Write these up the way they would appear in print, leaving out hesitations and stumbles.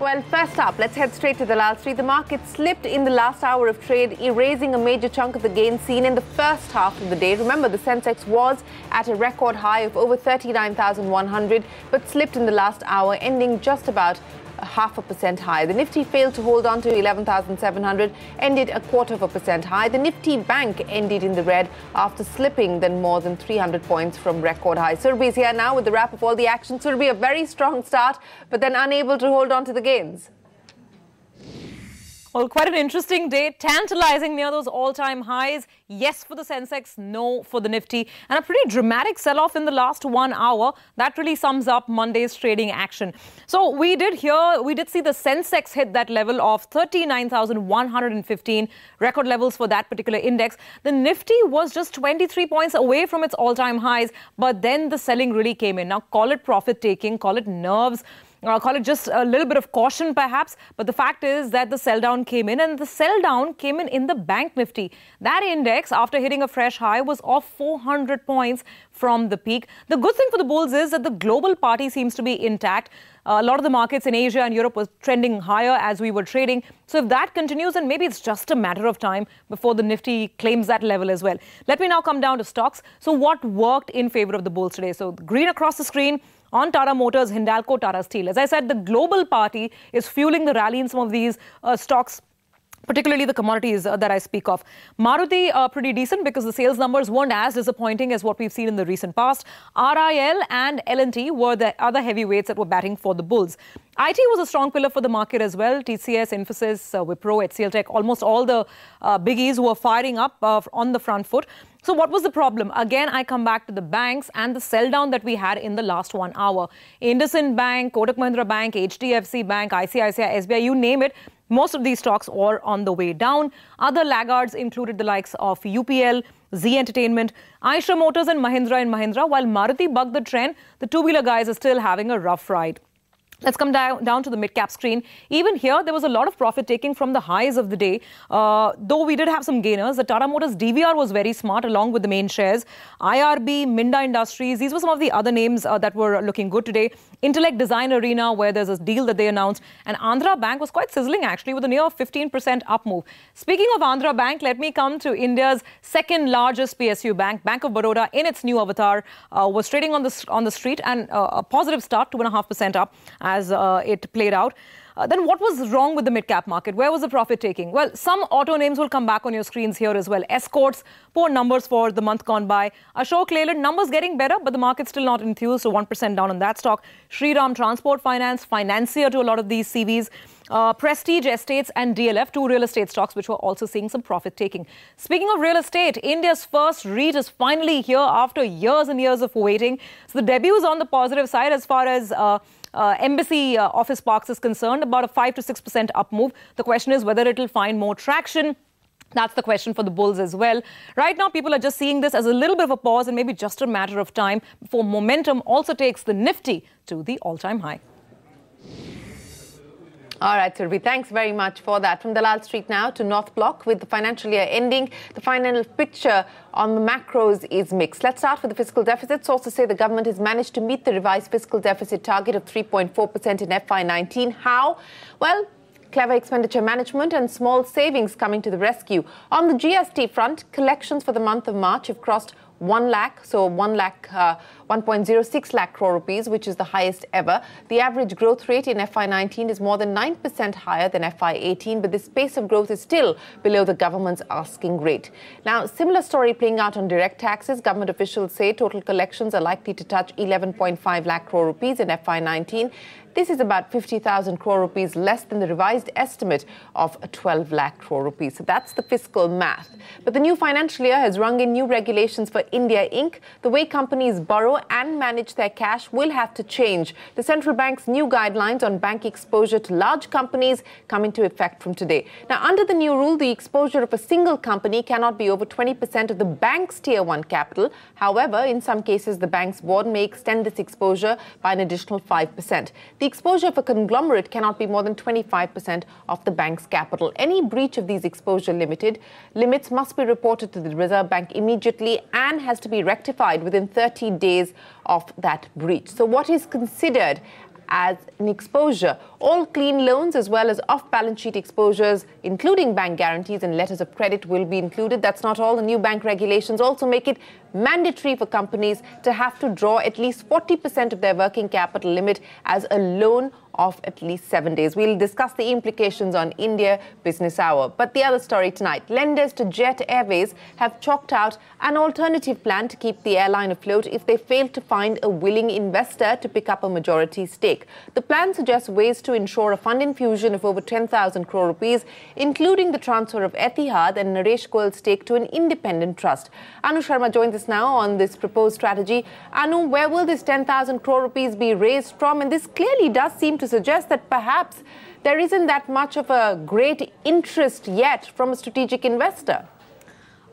Well, first up, let's head straight to the Lal Street. The market slipped in the last hour of trade, erasing a major chunk of the gain seen in the first half of the day. Remember, the Sensex was at a record high of over 39,100, but slipped in the last hour, ending just about 0.5% higher. The Nifty failed to hold on to 11,700, ended 0.25% high. The Nifty Bank ended in the red after slipping then more than 300 points from record high. Surabhi is here now with the wrap of all the action. Surabhi, a very strong start, but then unable to hold on to the gains. Well, quite an interesting day, tantalizing near those all-time highs. Yes for the Sensex, no for the Nifty. And a pretty dramatic sell-off in the last 1 hour. That really sums up Monday's trading action. So we did see the Sensex hit that level of 39,115, record levels for that particular index. The Nifty was just 23 points away from its all-time highs, but then the selling really came in. Now, call it profit-taking, call it nerves, call it just a little bit of caution perhaps, but the fact is that the sell down came in, and the sell down came in the Bank Nifty. That index, after hitting a fresh high, was off 400 points from the peak. The good thing for the bulls is that the global party seems to be intact. A lot of the markets in Asia and Europe were trending higher as we were trading. So if that continues, then maybe it's just a matter of time before the Nifty claims that level as well. Let me now come down to stocks. So what worked in favor of the bulls today? So green across the screen on Tata Motors, Hindalco, Tata Steel. As I said, the global party is fueling the rally in some of these stocks, particularly the commodities that I speak of. Maruti pretty decent because the sales numbers weren't as disappointing as what we've seen in the recent past. RIL and L&T were the other heavyweights that were batting for the bulls. IT was a strong pillar for the market as well. TCS, Infosys, Wipro, HCL Tech, almost all the biggies were firing up on the front foot. So what was the problem? Again, I come back to the banks and the sell down that we had in the last 1 hour. IndusInd Bank, Kotak Mahindra Bank, HDFC Bank, ICICI, SBI, you name it. Most of these stocks were on the way down. Other laggards included the likes of UPL, Z Entertainment, Eicher Motors and Mahindra. While Maruti bucked the trend, the two-wheeler guys are still having a rough ride. Let's come down to the mid-cap screen. Even here, there was a lot of profit-taking from the highs of the day. Though we did have some gainers, the Tata Motors DVR was very smart along with the main shares. IRB, Minda Industries, these were some of the other names that were looking good today. Intellect Design Arena, where there's a deal that they announced. And Andhra Bank was quite sizzling, actually, with a near 15% up move. Speaking of Andhra Bank, let me come to India's second largest PSU bank. Bank of Baroda, in its new avatar, was trading on the street, and a positive start, 2.5% up, as it played out. Then what was wrong with the mid-cap market? Where was the profit taking? Well, some auto names will come back on your screens here as well. Escorts, poor numbers for the month gone by. Ashok Leyland, numbers getting better, but the market's still not enthused, so 1% down on that stock. Shriram Transport Finance, financier to a lot of these CVs. Prestige Estates and DLF, two real estate stocks which were also seeing some profit taking. Speaking of real estate, India's first REIT is finally here after years and years of waiting. So the debut is on the positive side as far as Embassy Office Parks is concerned, about a 5 to 6% up move. The question is whether it'll find more traction. That's the question for the bulls as well. Right now, people are just seeing this as a little bit of a pause and maybe just a matter of time before momentum also takes the Nifty to the all-time high. All right, Surabhi, thanks very much for that. From the Lal Street now to North Block, with the financial year ending, the final picture on the macros is mixed. Let's start with the fiscal deficit. Sources say the government has managed to meet the revised fiscal deficit target of 3.4% in FY19. How? Well, clever expenditure management and small savings coming to the rescue. On the GST front, collections for the month of March have crossed 1 lakh, so 1.06 lakh crore rupees, which is the highest ever. The average growth rate in FY19 is more than 9% higher than FY18, but this pace of growth is still below the government's asking rate. Now, similar story playing out on direct taxes. Government officials say total collections are likely to touch 11.5 lakh crore rupees in FY19. This is about 50,000 crore rupees less than the revised estimate of 12 lakh crore rupees. So that's the fiscal math. But the new financial year has rung in new regulations for India Inc. The way companies borrow and manage their cash will have to change. The central bank's new guidelines on bank exposure to large companies come into effect from today. Now, under the new rule, the exposure of a single company cannot be over 20% of the bank's Tier 1 capital. However, in some cases, the bank's board may extend this exposure by an additional 5%. The exposure of a conglomerate cannot be more than 25% of the bank's capital. Any breach of these exposure limits must be reported to the Reserve Bank immediately and has to be rectified within 30 days of that breach. So what is considered as an exposure. All clean loans as well as off-balance sheet exposures, including bank guarantees and letters of credit, will be included. That's not all. The new bank regulations also make it mandatory for companies to have to draw at least 40% of their working capital limit as a loan of at least 7 days. We'll discuss the implications on India Business Hour. But the other story tonight, lenders to Jet Airways have chalked out an alternative plan to keep the airline afloat if they fail to find a willing investor to pick up a majority stake. The plan suggests ways to ensure a fund infusion of over 10,000 crore rupees, including the transfer of Etihad and Naresh Goyal's stake to an independent trust. Anu Sharma joins us now on this proposed strategy. Anu, where will this 10,000 crore rupees be raised from? And this clearly does seem to suggest that perhaps there isn't that much of a great interest yet from a strategic investor.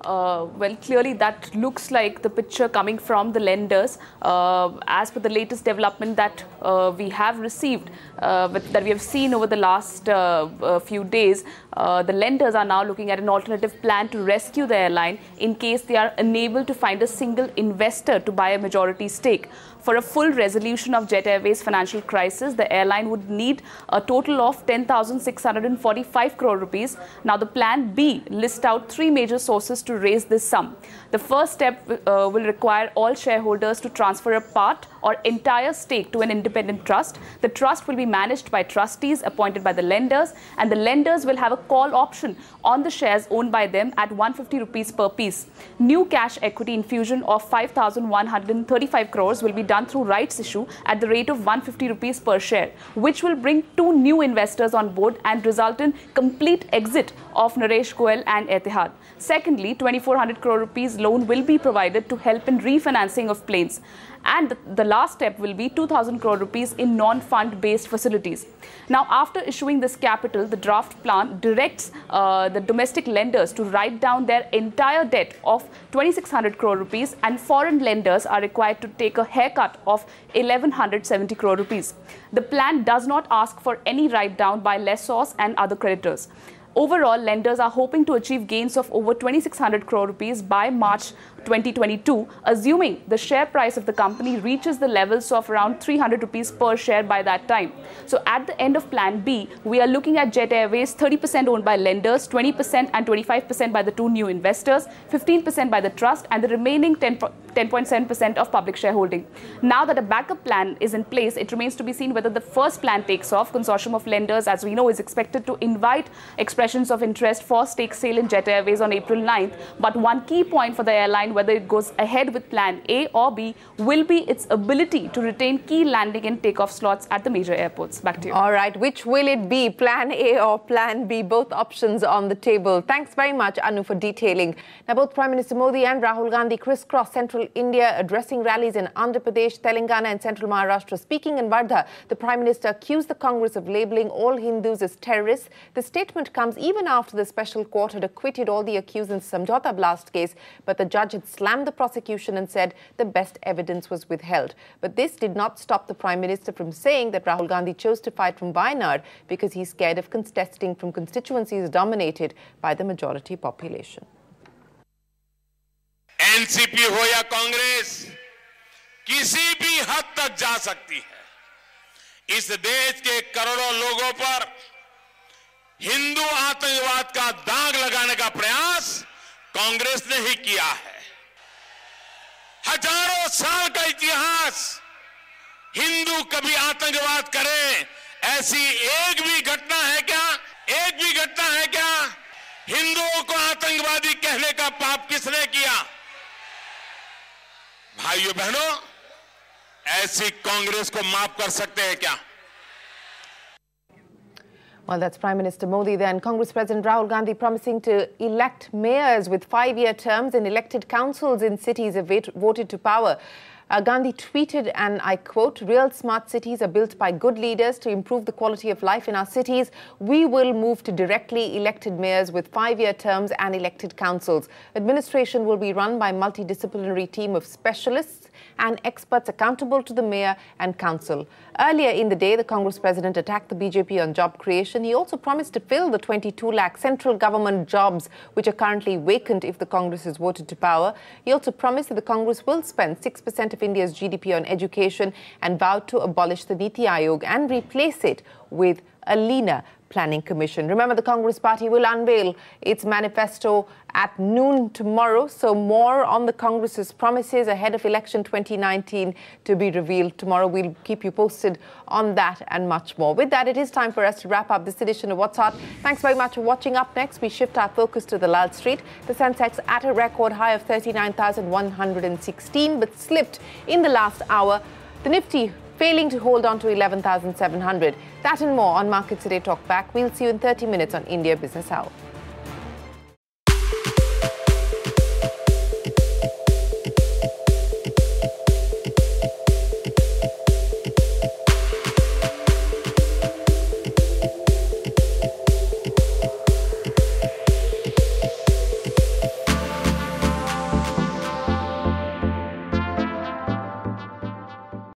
Well, clearly that looks like the picture coming from the lenders. As per the latest development that we have received, that we have seen over the last few days, the lenders are now looking at an alternative plan to rescue the airline in case they are unable to find a single investor to buy a majority stake. For a full resolution of Jet Airways' financial crisis, the airline would need a total of 10,645 crore rupees. Now, the plan B lists out three major sources to raise this sum. The first step will require all shareholders to transfer a part or entire stake to an independent trust. The trust will be managed by trustees appointed by the lenders, and the lenders will have a call option on the shares owned by them at 150 rupees per piece. New cash equity infusion of 5,135 crores will be done through rights issue at the rate of 150 rupees per share, which will bring two new investors on board and result in complete exit of Naresh Goyal and Etihad. Secondly, 2,400 crore rupees loan will be provided to help in refinancing of planes. And the last step will be 2,000 crore rupees in non-fund based facilities. Now, after issuing this capital, the draft plan directs the domestic lenders to write down their entire debt of 2,600 crore rupees, and foreign lenders are required to take a haircut of 1,170 crore rupees. The plan does not ask for any write down by lessors and other creditors. Overall, lenders are hoping to achieve gains of over 2,600 crore rupees by March 2022, assuming the share price of the company reaches the levels of around 300 rupees per share by that time. So at the end of Plan B, we are looking at Jet Airways 30% owned by lenders, 20% and 25% by the two new investors, 15% by the trust, and the remaining 10.7% of public shareholding. Now that a backup plan is in place, it remains to be seen whether the first plan takes off. Consortium of lenders, as we know, is expected to invite expressions of interest for stake sale in Jet Airways on April 9th. But one key point for the airline, whether it goes ahead with Plan A or B, will be its ability to retain key landing and takeoff slots at the major airports. Back to you. All right. Which will it be, Plan A or Plan B? Both options on the table. Thanks very much, Anu, for detailing. Now, both Prime Minister Modi and Rahul Gandhi crisscross central India, addressing rallies in Andhra Pradesh, Telangana and central Maharashtra. Speaking in Wardha, the Prime Minister accused the Congress of labelling all Hindus as terrorists. The statement comes even after the special court had acquitted all the accused in Samjhauta blast case, but the judge had slammed the prosecution and said the best evidence was withheld. But this did not stop the Prime Minister from saying that Rahul Gandhi chose to fight from Wayanad because he's scared of contesting from constituencies dominated by the majority population. NCP हो या कांग्रेस, किसी भी हद तक जा सकती है। इस देश के करोड़ों लोगों पर हिंदू आतंकवाद का दाग लगाने का प्रयास कांग्रेस ने ही किया है। हजारों साल का इतिहास, हिंदू कभी आतंकवाद करे ऐसी एक भी घटना है क्या? एक भी घटना है क्या? हिंदुओं को आतंकवादी कहने का पाप किसने किया? भाइयों बहनों, ऐसी कांग्रेस को माफ कर सकते हैं क्या? Well, that's Prime Minister Modi then. Congress President Rahul Gandhi promising to elect mayors with 5-year terms, and elected councils in cities have voted to power. Gandhi tweeted, and I quote, "Real smart cities are built by good leaders to improve the quality of life in our cities. We will move to directly elected mayors with 5-year terms and elected councils. Administration will be run by a multidisciplinary team of specialists and experts accountable to the mayor and council. Earlier in the day, the Congress president attacked the BJP on job creation. He also promised to fill the 22 lakh central government jobs which are currently vacant if the Congress is voted to power. He also promised that the Congress will spend 6% of India's GDP on education and vowed to abolish the Niti Aayog and replace it with a leaner planning commission. Remember, the Congress party will unveil its manifesto at noon tomorrow. So more on the Congress's promises ahead of election 2019 to be revealed tomorrow. We'll keep you posted on that and much more. With that, it is time for us to wrap up this edition of What's Hot. Thanks very much for watching. Up next, we shift our focus to the Lal Street. The Sensex at a record high of 39,116 but slipped in the last hour. The Nifty failing to hold on to 11,700. That and more on Markets Today Talk Back. We'll see you in 30 minutes on India Business Hour.